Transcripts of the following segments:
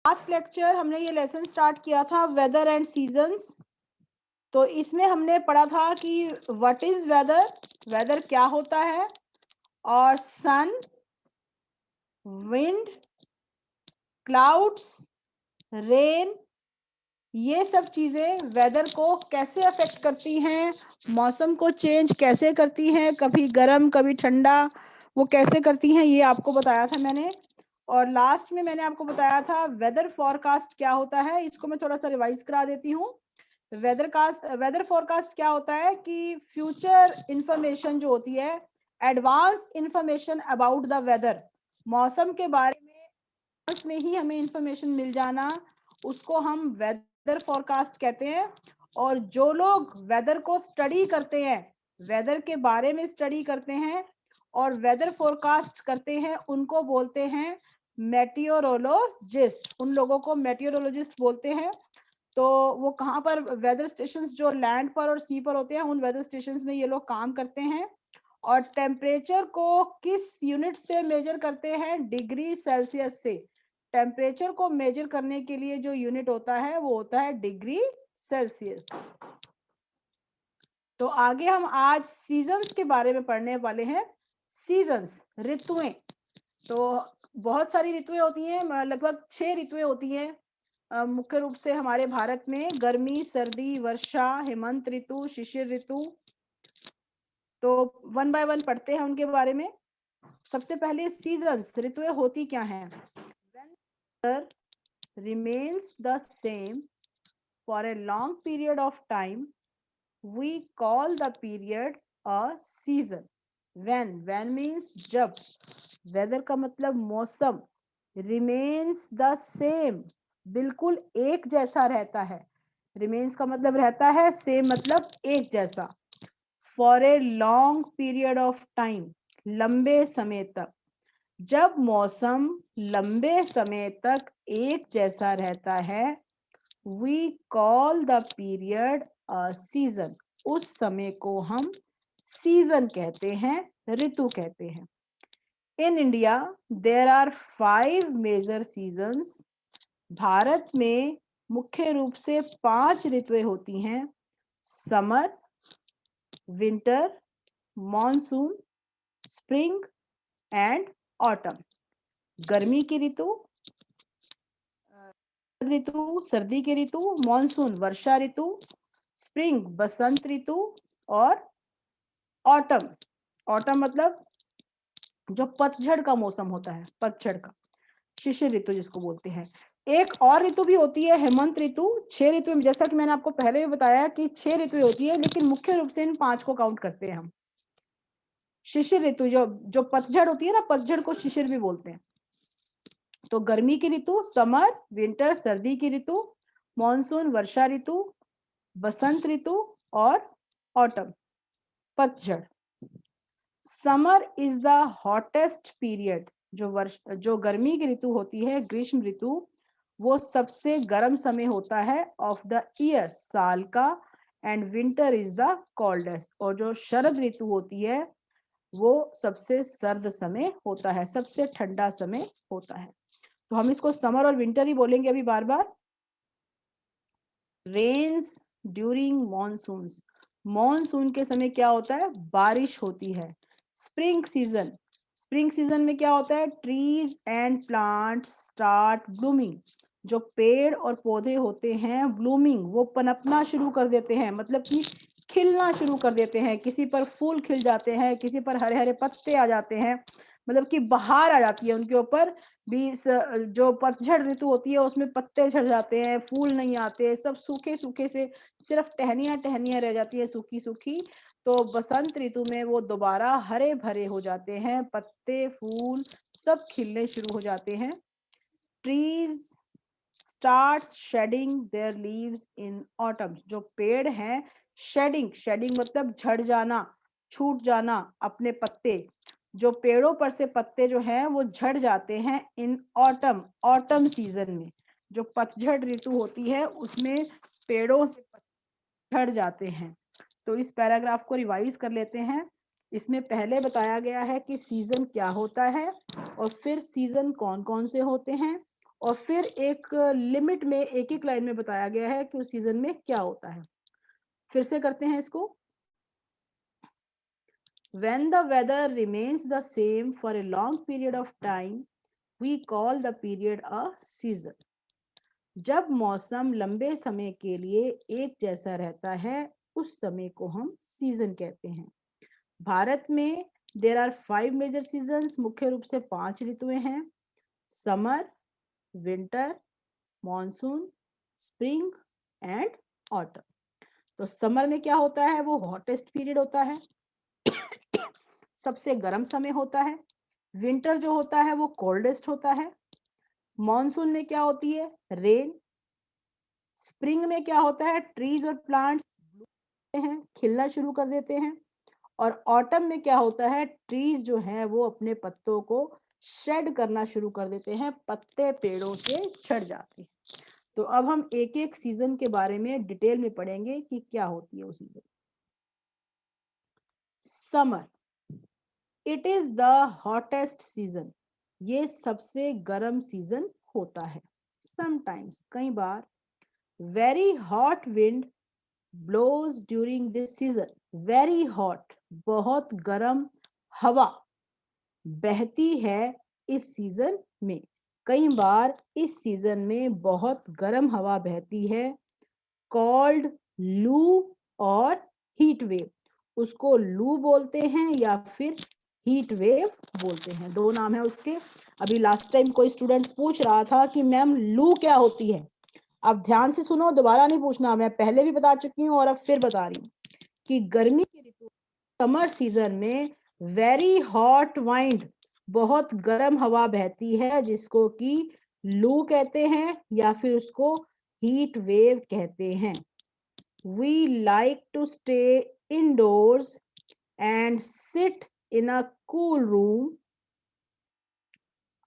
Last lecture हमने ये lesson start किया था वेदर एंड सीजन्स। तो इसमें हमने पढ़ा था कि व्हाट इज वेदर, वेदर क्या होता है, और सन, विंड, क्लाउड्स, रेन, ये सब चीजें वेदर को कैसे अफेक्ट करती हैं, मौसम को चेंज कैसे करती हैं, कभी गर्म कभी ठंडा, वो कैसे करती हैं, ये आपको बताया था मैंने। और लास्ट में मैंने आपको बताया था वेदर फॉरकास्ट क्या होता है। इसको मैं थोड़ा सा रिवाइज करा देती हूँ। वेदर फॉरकास्ट क्या होता है कि फ्यूचर इंफॉर्मेशन जो होती है, advance information about the weather, मौसम के बारे में ही हमें इंफॉर्मेशन मिल जाना, उसको हम वेदर फॉरकास्ट कहते हैं। और जो लोग वेदर को स्टडी करते हैं, वेदर के बारे में स्टडी करते हैं और वेदर फोरकास्ट करते हैं, उनको बोलते हैं मेटियोरोलॉजिस्ट। उन लोगों को मेटियोरोलॉजिस्ट बोलते हैं। तो वो कहाँ पर, वेदर स्टेशंस जो लैंड पर और सी पर होते हैं, उन वेदर स्टेशंस में ये लोग काम करते हैं। और टेम्परेचर को किस यूनिट से मेजर करते हैं? डिग्री सेल्सियस से। टेम्परेचर को मेजर करने के लिए जो यूनिट होता है वो होता है डिग्री सेल्सियस। तो आगे हम आज सीजन्स के बारे में पढ़ने वाले हैं। सीजन्स, ऋतुएं। तो बहुत सारी ऋतुएं होती हैं, लगभग 6 ऋतुएं होती हैं मुख्य रूप से हमारे भारत में। गर्मी, सर्दी, वर्षा, हेमंत ऋतु, शिशिर ऋतु। तो वन बाय वन पढ़ते हैं उनके बारे में। सबसे पहले सीजन्स, ऋतुएं होती क्या हैं? When weather remains the same for a long period of time, we call the period a season. When means जब, weather का मतलब मौसम, remains the same बिल्कुल एक जैसा रहता है। remains का मतलब रहता है, same मतलब एक जैसा। for a long period of time, लंबे समय तक। जब मौसम लंबे समय तक एक जैसा रहता है, we call the period a season. उस समय को हम सीजन कहते हैं, ऋतु कहते हैं। In India, there are 5 major seasons. Bharat में मुख्य रूप से 5 ऋतुएं होती हैं: summer, winter, monsoon, spring and autumn. गर्मी की ऋतु, ऋतु, सर्दी की ऋतु, मॉनसून वर्षा ऋतु, स्प्रिंग बसंत ऋतु, और ऑटम, ऑटम मतलब जो पतझड़ का मौसम होता है, पतझड़ का, शिशिर ऋतु जिसको बोलते हैं। एक और ऋतु भी होती है, हेमंत ऋतु। 6 ऋतु में, जैसा कि मैंने आपको पहले भी बताया कि 6 ऋतु होती है, लेकिन मुख्य रूप से इन 5 को काउंट करते हैं हम। शिशिर ऋतु, जो पतझड़ होती है ना, पतझड़ को शिशिर भी बोलते हैं। तो गर्मी की ऋतु समर, विंटर सर्दी की ऋतु, मॉनसून वर्षा ऋतु, बसंत ऋतु, और ऑटम पतझड़। Summer is the hottest period. जो गर्मी की ऋतु होती है, ग्रीष्म ऋतु, वो सबसे गर्म समय होता है ऑफ द ईयर, साल का। And winter is the coldest. और जो शरद ऋतु होती है वो सबसे सर्द समय होता है, सबसे ठंडा समय होता है। तो हम इसको समर और विंटर ही बोलेंगे अभी बार बार। रेन्स ड्यूरिंग मॉनसून्स, मॉनसून के समय क्या होता है? बारिश होती है। स्प्रिंग सीजन, स्प्रिंग सीजन में क्या होता है? Trees and plants start blooming, जो पेड़ और पौधे होते हैं ब्लूमिंग, वो पनपना शुरू कर देते हैं, मतलब कि खिलना शुरू कर देते हैं। किसी पर फूल खिल जाते हैं, किसी पर हरे हरे पत्ते आ जाते हैं, मतलब कि बहार आ जाती है उनके ऊपर भी। जो पतझड़ ऋतु होती है उसमें पत्ते झड़ जाते हैं, फूल नहीं आते, सब सूखे सूखे से सिर्फ टहनियां टहनियां रह जाती है, सूखी सूखी। तो बसंत ऋतु में वो दोबारा हरे भरे हो जाते हैं, पत्ते फूल सब खिलने शुरू हो जाते हैं। Trees starts shedding their leaves in autumn, जो पेड़ हैं, शेडिंग, शेडिंग मतलब झड़ जाना, छूट जाना अपने पत्ते। जो पेड़ों पर से पत्ते जो हैं वो झड़ जाते हैं इन ऑटम, ऑटम सीजन में। जो पतझड़ ऋतु होती है उसमें पेड़ों से झड़ जाते हैं। तो इस पैराग्राफ को रिवाइज कर लेते हैं। इसमें पहले बताया गया है कि सीजन क्या होता है और फिर सीजन कौन कौन से होते हैं, और फिर एक लिमिट में एक एक लाइन में बताया गया है कि उस सीजन में क्या होता है। फिर से करते हैं इसको। When the weather remains the same for a long period of time, we call the period a season. जब मौसम लंबे समय के लिए एक जैसा रहता है उस समय को हम सीजन कहते हैं। भारत में देयर आर 5 मेजर सीजन्स, मुख्य रूप से 5 ऋतुएं हैं। Summer, winter, monsoon, spring and autumn. तो समर में क्या होता है, वो हॉटेस्ट पीरियड होता है, सबसे गर्म समय होता है। विंटर जो होता है वो कोल्डेस्ट होता है। मॉनसून में क्या होती है, रेन। स्प्रिंग में क्या होता है, ट्रीज और प्लांट्स हैं, खिलना शुरू कर देते हैं। और ऑटम में क्या होता है, ट्रीज जो हैं वो अपने पत्तों को शेड करना शुरू कर देते हैं, पत्ते पेड़ों से झड़ जाते हैं। तो अब हम एक एक सीजन के बारे में डिटेल में पढ़ेंगे कि क्या होती है वो season. Summer, it is the hottest season. ये सबसे गर्म सीजन होता है। समटाइम्स, कई बार, very hot wind blows during this season. Very hot, बहुत गर्म हवा बहती है इस सीजन में। कई बार इस सीजन में बहुत गर्म हवा बहती है। कॉल्ड लू और हीट वेव। उसको लू बोलते हैं या फिर हीट वेव बोलते हैं, दो नाम है उसके। अभी लास्ट टाइम कोई स्टूडेंट पूछ रहा था कि मैम लू क्या होती है। अब ध्यान से सुनो, दोबारा नहीं पूछना, मैं पहले भी बता चुकी हूँ और अब फिर बता रही हूँ कि गर्मी की ऋतु समर सीजन में वेरी हॉट वाइंड, बहुत गर्म हवा बहती है जिसको कि लू कहते हैं या फिर उसको हीट वेव कहते हैं। We like to stay indoors and sit in a cool room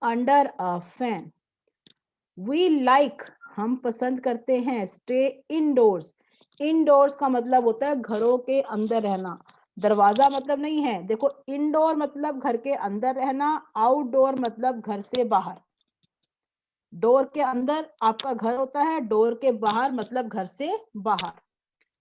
under a fan. We like, हम पसंद करते हैं, stay indoors। indoors का मतलब होता है घरों के अंदर रहना। दरवाजा मतलब नहीं है, देखो इंडोर मतलब घर के अंदर रहना, आउटडोर मतलब घर से बाहर। डोर के अंदर आपका घर होता है, डोर के बाहर मतलब घर से बाहर।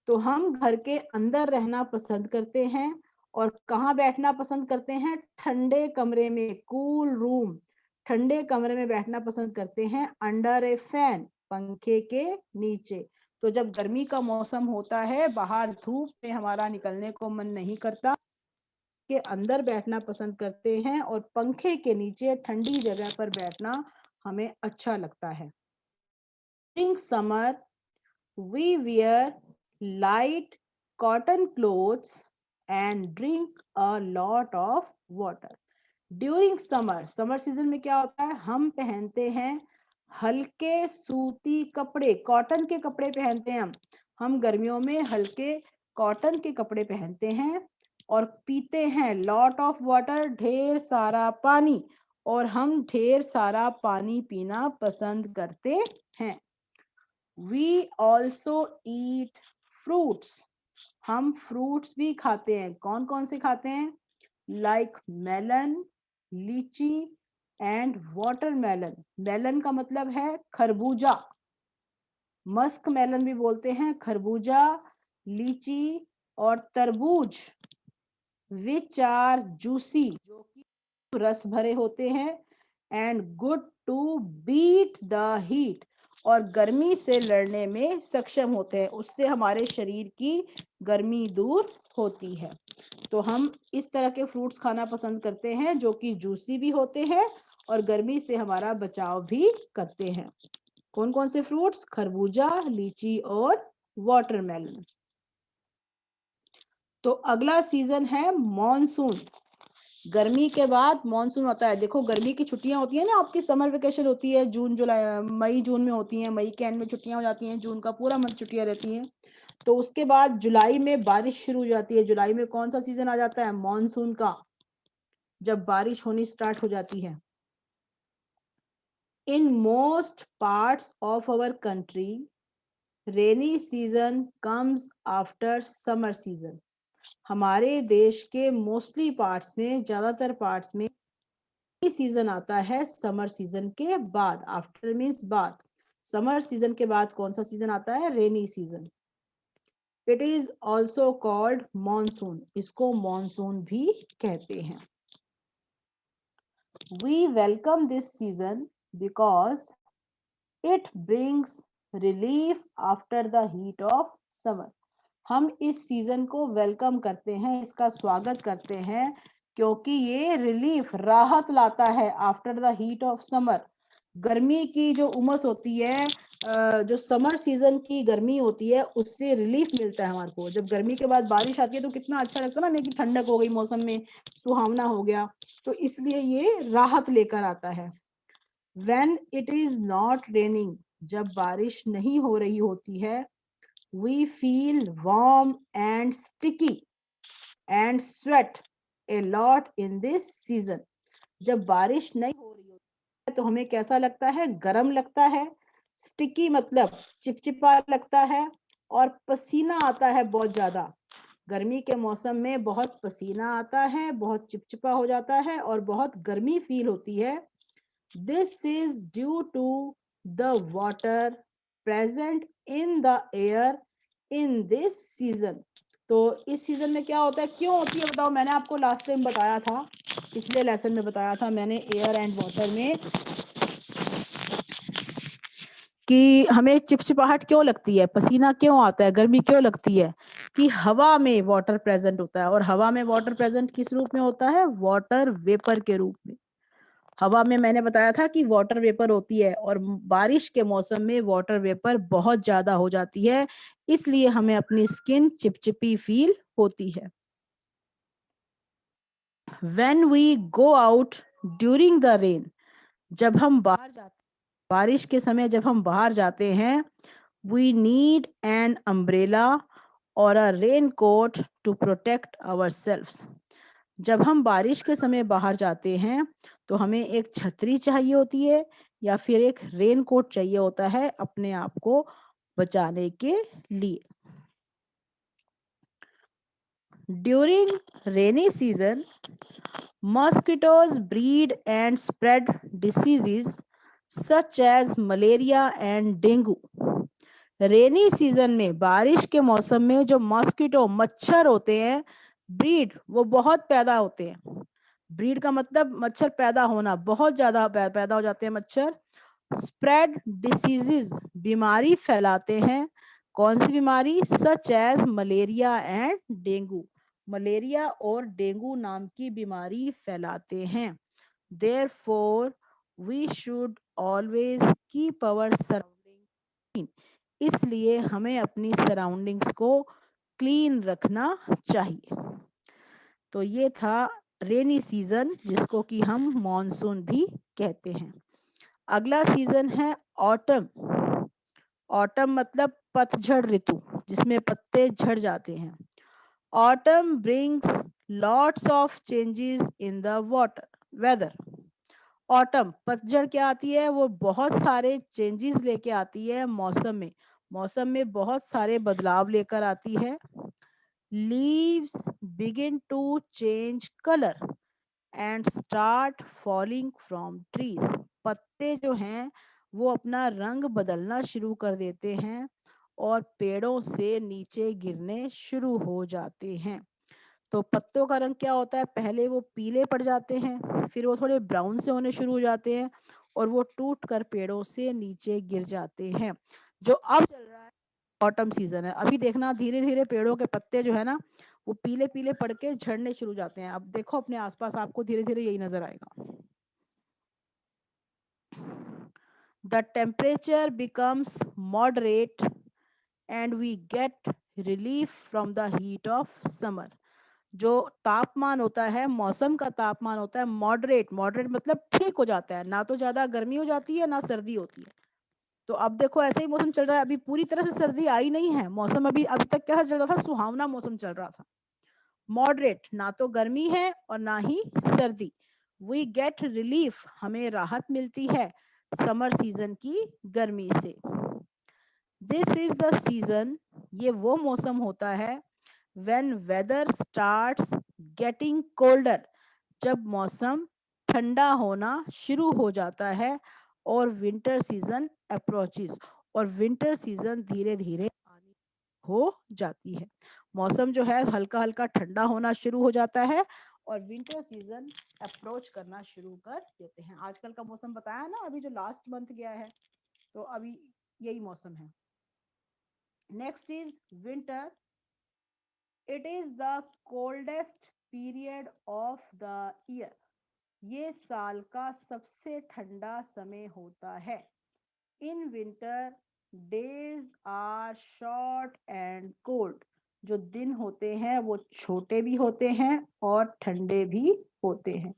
तो हम घर के अंदर रहना पसंद करते हैं और कहाँ बैठना पसंद करते हैं, ठंडे कमरे में, कूल रूम, ठंडे कमरे में बैठना पसंद करते हैं, अंडर ए फैन, पंखे के नीचे। तो जब गर्मी का मौसम होता है, बाहर धूप में हमारा निकलने को मन नहीं करता, के अंदर बैठना पसंद करते हैं और पंखे के नीचे ठंडी जगह पर बैठना हमें अच्छा लगता है। During summer we wear light cotton clothes and drink a lot of water. During summer, summer season में क्या होता है, हम पहनते हैं हल्के सूती कपड़े, कॉटन के कपड़े पहनते हैं। हम गर्मियों में हल्के कॉटन के कपड़े पहनते हैं और पीते हैं लॉट ऑफ वाटर, ढेर सारा पानी। और हम ढेर सारा पानी पीना पसंद करते हैं। We also eat fruits. हम फ्रूट्स भी खाते हैं। कौन कौन से खाते हैं, लाइक मेलन, लीची एंड वाटरमेलन। मेलन का मतलब है खरबूजा, मस्क मेलन भी बोलते हैं, खरबूजा, लीची और तरबूज, विच आर जूसी, जो कि रस भरे होते हैं, and good to beat the heat, और गर्मी से लड़ने में सक्षम होते हैं, उससे हमारे शरीर की गर्मी दूर होती है। तो हम इस तरह के फ्रूट्स खाना पसंद करते हैं जो कि जूसी भी होते हैं और गर्मी से हमारा बचाव भी करते हैं। कौन कौन से फ्रूट्स, खरबूजा, लीची और वाटरमेलन। तो अगला सीजन है मॉनसून। गर्मी के बाद मॉनसून होता है। देखो गर्मी की छुट्टियां होती है ना, आपकी समर वेकेशन होती है जून जुलाई मई जून में होती है, मई के एंड में छुट्टियां हो जाती हैं, जून का पूरा मंथ छुट्टियां रहती हैं। तो उसके बाद जुलाई में बारिश शुरू हो जाती है। जुलाई में कौन सा सीजन आ जाता है, मॉनसून का, जब बारिश होनी स्टार्ट हो जाती है। In most parts of our country rainy season comes after summer season. हमारे देश के मोस्टली पार्ट्स में, ज्यादातर पार्ट्स में सीजन आता है समर सीजन के बाद, आफ्टर मीन्स बाद। समर सीजन के बाद कौन सा सीजन आता है? Rainy season. It is also called monsoon, इसको मॉनसून भी कहते हैं। We welcome this season because it brings relief after the heat of summer. हम इस सीजन को वेलकम करते हैं, इसका स्वागत करते हैं, क्योंकि ये रिलीफ, राहत लाता है after the heat of summer. गर्मी की जो उमस होती है, जो समर सीजन की गर्मी होती है, उससे रिलीफ मिलता है हमारे को। जब गर्मी के बाद बारिश आती है तो कितना अच्छा लगता है ना, कि ठंडक हो गई, मौसम में सुहावना हो गया, तो इसलिए ये राहत लेकर आता है। When it is not raining, जब बारिश नहीं हो रही होती है, we feel warm and sticky and sweat a lot in this season. जब बारिश नहीं हो रही होती है तो हमें कैसा लगता है? गरम लगता है। स्टिकी मतलब चिपचिपा लगता है, और पसीना आता है बहुत ज्यादा। गर्मी के मौसम में बहुत पसीना आता है, बहुत चिपचिपा हो जाता है, और बहुत गर्मी फील होती है। This is due to the water present in the air in this season. तो इस सीजन में क्या होता है, क्यों होती है बताओ? मैंने आपको लास्ट टाइम बताया था, पिछले लेसन में बताया था मैंने, एयर एंड वाटर में, कि हमें चिपचिपाहट क्यों लगती है, पसीना क्यों आता है, गर्मी क्यों लगती है? कि हवा में वाटर प्रेजेंट होता है। और हवा में वाटर प्रेजेंट किस रूप में होता है? वाटर वेपर के रूप में। हवा में मैंने बताया था कि वाटर वेपर होती है, और बारिश के मौसम में वाटर वेपर बहुत ज्यादा हो जाती है, इसलिए हमें अपनी स्किन चिपचिपी फील होती है। When we go out during the rain, जब हम बाहर जाते, बारिश के समय जब हम बाहर जाते हैं, we need an umbrella or a raincoat to protect ourselves. जब हम बारिश के समय बाहर जाते हैं तो हमें एक छतरी चाहिए होती है, या फिर एक रेनकोट चाहिए होता है अपने आप को बचाने के लिए। During rainy season, mosquitoes breed and spread diseases such as malaria and dengue. Rainy season में, बारिश के मौसम में, जो मॉस्किटो, मच्छर होते हैं, ब्रीड, वो बहुत पैदा होते हैं। ब्रीड का मतलब मच्छर पैदा होना, बहुत ज्यादा पैदा हो जाते हैं मच्छर। स्प्रेड डिसीजेस, बीमारी फैलाते हैं। कौन सी बीमारी? Such as malaria and dengue, malaria और डेंगू नाम की बीमारी फैलाते हैं। Therefore we should always keep our surrounding clean, इसलिए हमें अपनी सराउंडिंग्स को क्लीन रखना चाहिए। तो ये था रेनी सीजन, जिसको कि हम मॉनसून भी कहते हैं। अगला सीजन है ऑटम। ऑटम मतलब पतझड़ ऋतु, जिसमें पत्ते झड़ जाते हैं। Autumn brings lots of changes in the water weather. Autumn, पतझड़ क्या आती है? वो बहुत सारे चेंजेस लेके आती है मौसम में, मौसम में बहुत सारे बदलाव लेकर आती है। Leaves begin to change colour and start falling from trees. पत्ते जो हैं वो अपना रंग बदलना शुरू कर देते हैं और पेड़ों से नीचे गिरने शुरू हो जाते हैं। तो पत्तों का रंग क्या होता है? पहले वो पीले पड़ जाते हैं, फिर वो थोड़े ब्राउन से होने शुरू हो जाते हैं, और वो टूट कर पेड़ों से नीचे गिर जाते हैं। जो अब चल रहा है ऑटम सीजन है, अभी देखना धीरे धीरे पेड़ों के पत्ते जो है ना, वो पीले पीले पड़ के झड़ने शुरू हो जाते हैं। अब देखो अपने आसपास, आपको धीरे धीरे यही नजर आएगा। The temperature becomes moderate and we get relief from the heat of summer. जो तापमान होता है, मौसम का तापमान होता है मॉडरेट, मॉडरेट मतलब ठीक हो जाता है, ना तो ज्यादा गर्मी हो जाती है ना सर्दी होती है। तो अब देखो ऐसे ही मौसम चल रहा है, अभी पूरी तरह से सर्दी आई नहीं है, मौसम अभी तक क्या चल रहा था? सुहावना मौसम चल रहा था, मॉडरेट, ना तो गर्मी है और ना ही सर्दी। वी गेट रिलीफ, हमें राहत मिलती है समर सीजन की गर्मी से। दिस इज द सीजन, ये वो मौसम होता है, when weather starts getting colder, जब मौसम ठंडा होना शुरू हो जाता है और विंटर सीजन अप्रोचेस, और विंटर सीजन धीरे धीरे आनी हो जाती है। मौसम जो है हल्का हल्का ठंडा होना शुरू हो जाता है और विंटर सीजन अप्रोच करना शुरू कर देते हैं। आजकल का मौसम बताया ना, अभी जो लास्ट मंथ गया है तो अभी यही मौसम है। Next is winter. It is the coldest period of the year. ये साल का सबसे ठंडा समय होता है। In winter days are short and cold. जो दिन होते हैं वो छोटे भी होते हैं और ठंडे भी होते हैं।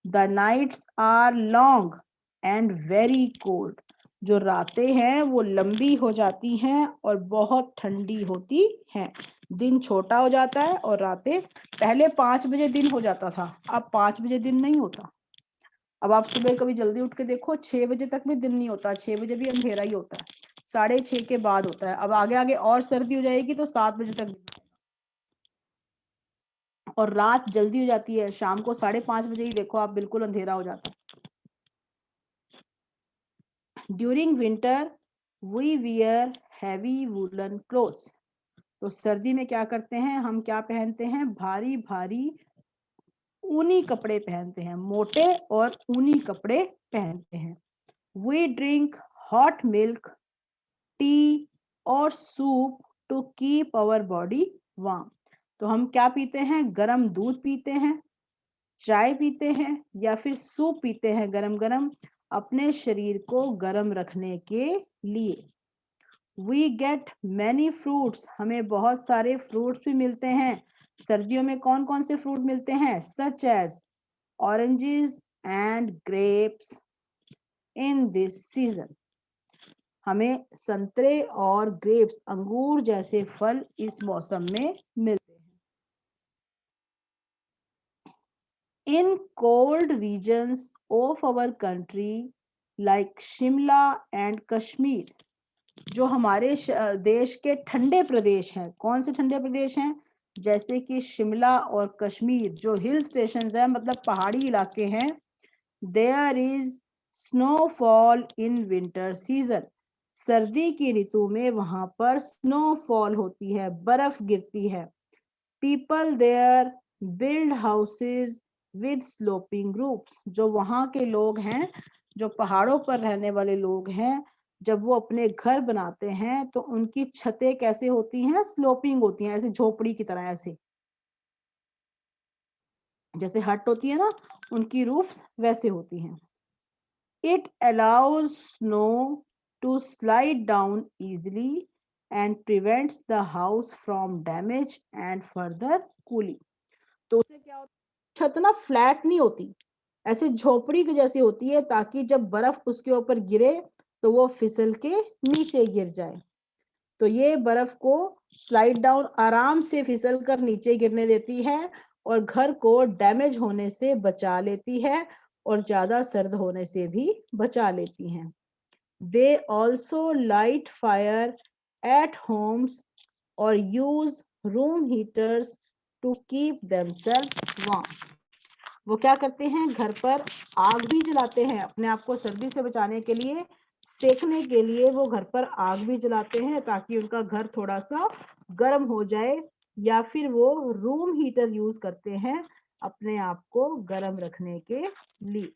The nights are long and very cold. जो रातें हैं वो लंबी हो जाती हैं और बहुत ठंडी होती हैं। दिन छोटा हो जाता है और रातें, पहले 5 बजे दिन हो जाता था, अब 5 बजे दिन नहीं होता। अब आप सुबह कभी जल्दी उठ के देखो, 6 बजे तक भी दिन नहीं होता, 6 बजे भी अंधेरा ही होता है, 6:30 के बाद होता है। अब आगे आगे और सर्दी हो जाएगी तो 7 बजे तक दिन आएगा। और रात जल्दी हो जाती है, शाम को 5:30 बजे ही देखो आप, बिल्कुल अंधेरा हो जाता है। During winter we wear heavy woollen clothes. तो सर्दी में क्या करते हैं हम, क्या पहनते हैं, भारी भारी ऊनी कपड़े पहनते हैं, मोटे और ऊनी कपड़े पहनते हैं। We drink hot milk, tea और soup to keep our body warm. तो हम क्या पीते हैं, गरम दूध पीते हैं, चाय पीते हैं या फिर सूप पीते हैं गरम गरम, अपने शरीर को गरम रखने के लिए। We get many fruits. हमें बहुत सारे फ्रूट्स भी मिलते हैं। सर्दियों में कौन कौन से फ्रूट मिलते हैं, such as oranges and grapes in this season. हमें संतरे और ग्रेप्स, अंगूर जैसे फल इस मौसम में मिलते हैं। In cold regions of our country like Shimla and Kashmir. जो हमारे देश के ठंडे प्रदेश हैं, कौन से ठंडे प्रदेश हैं, जैसे कि शिमला और कश्मीर जो हिल स्टेशन है, मतलब पहाड़ी इलाके हैं। There is snowfall in winter season. सर्दी की ऋतु में वहां पर स्नोफॉल होती है, बर्फ गिरती है। People there build houses with sloping roofs. जो वहां के लोग हैं, जो पहाड़ों पर रहने वाले लोग हैं, जब वो अपने घर बनाते हैं तो उनकी छतें कैसे होती हैं, स्लोपिंग होती हैं, ऐसे झोपड़ी की तरह, ऐसे जैसे हट होती है ना, उनकी रूफ्स वैसे होती हैं। It allows snow to slide down easily and prevents the house from damage and further cooling. तो उससे क्या होता है, छत ना फ्लैट नहीं होती, ऐसे झोपड़ी की जैसी होती है, ताकि जब बर्फ उसके ऊपर गिरे तो वो फिसल के नीचे गिर जाए। तो ये बर्फ को स्लाइड डाउन, आराम से फिसल कर नीचे गिरने देती है और घर को डैमेज होने से बचा लेती है और ज्यादा सर्द होने से भी बचा लेती हैं। They also light fire at homes और use room heaters to keep themselves warm. वो क्या करते हैं, घर पर आग भी जलाते हैं, अपने आप को सर्दी से बचाने के लिए, सेकने के लिए वो घर पर आग भी जलाते हैं ताकि उनका घर थोड़ा सा गर्म हो जाए, या फिर वो रूम हीटर यूज करते हैं अपने आप को गर्म रखने के लिए।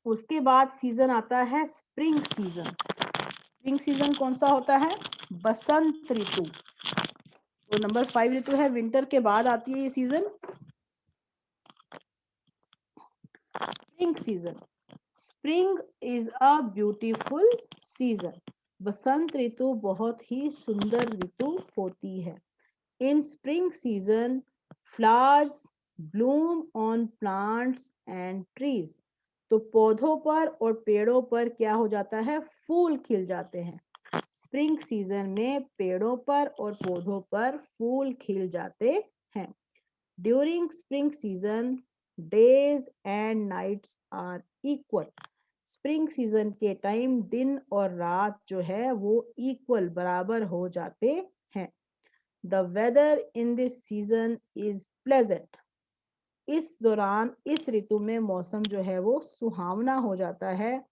उसके बाद सीजन आता है स्प्रिंग सीजन। स्प्रिंग सीजन कौन सा होता है, बसंत ऋतु। तो नंबर 5 ऋतु है, विंटर के बाद आती है ये season, spring season. Spring is a beautiful season. बसंत ऋतु बहुत ही सुंदर ऋतु होती है। In spring season flowers bloom on plants and trees. तो पौधों पर और पेड़ों पर क्या हो जाता है, फूल खिल जाते हैं। स्प्रिंग सीजन में पेड़ों पर और पौधों पर फूल खिल जाते हैं। During spring season days and nights are equal. Spring season के टाइम दिन और रात जो है वो इक्वल, बराबर हो जाते हैं। The weather in this season is pleasant. इस दौरान इस ऋतु में मौसम जो है वो सुहावना हो जाता है।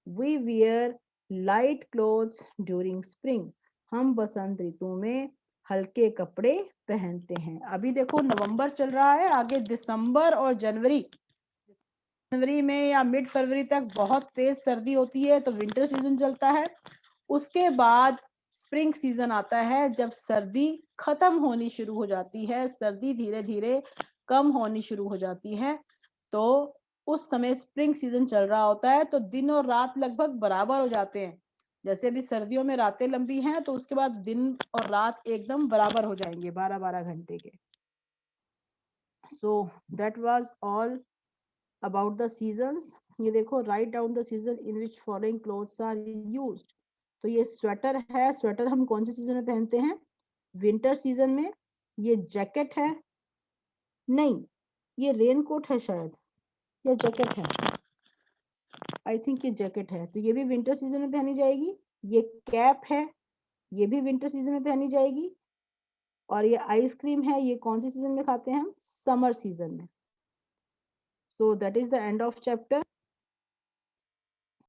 We wear light clothes during spring, हम बसंत ऋतु में हल्के कपड़े पहनते हैं। अभी देखो नवंबर चल रहा है, आगे दिसंबर और जनवरी में या मिड फरवरी तक बहुत तेज सर्दी होती है, तो विंटर सीजन चलता है। उसके बाद स्प्रिंग सीजन आता है, जब सर्दी खत्म होनी शुरू हो जाती है, सर्दी धीरे धीरे कम होनी शुरू हो जाती है, तो उस समय स्प्रिंग सीजन चल रहा होता है। तो दिन और रात लगभग बराबर हो जाते हैं। जैसे अभी सर्दियों में रातें लंबी हैं, तो उसके बाद दिन और रात एकदम बराबर हो जाएंगे, 12-12 घंटे के। So that was all about the seasons. ये देखो, write down the season in which following clothes are used. तो ये स्वेटर है, स्वेटर हम कौन से सीजन में पहनते हैं? विंटर सीजन में। ये जैकेट है, नहीं ये रेन कोट है शायद, या जैकेट है, आई थिंक ये जैकेट है, तो ये भी विंटर सीजन में पहनी जाएगी। ये कैप है, ये भी विंटर सीजन में पहनी जाएगी। और ये आइसक्रीम है, ये कौन से सीजन में खाते हैं हम? समर सीजन में। So that is the end of chapter.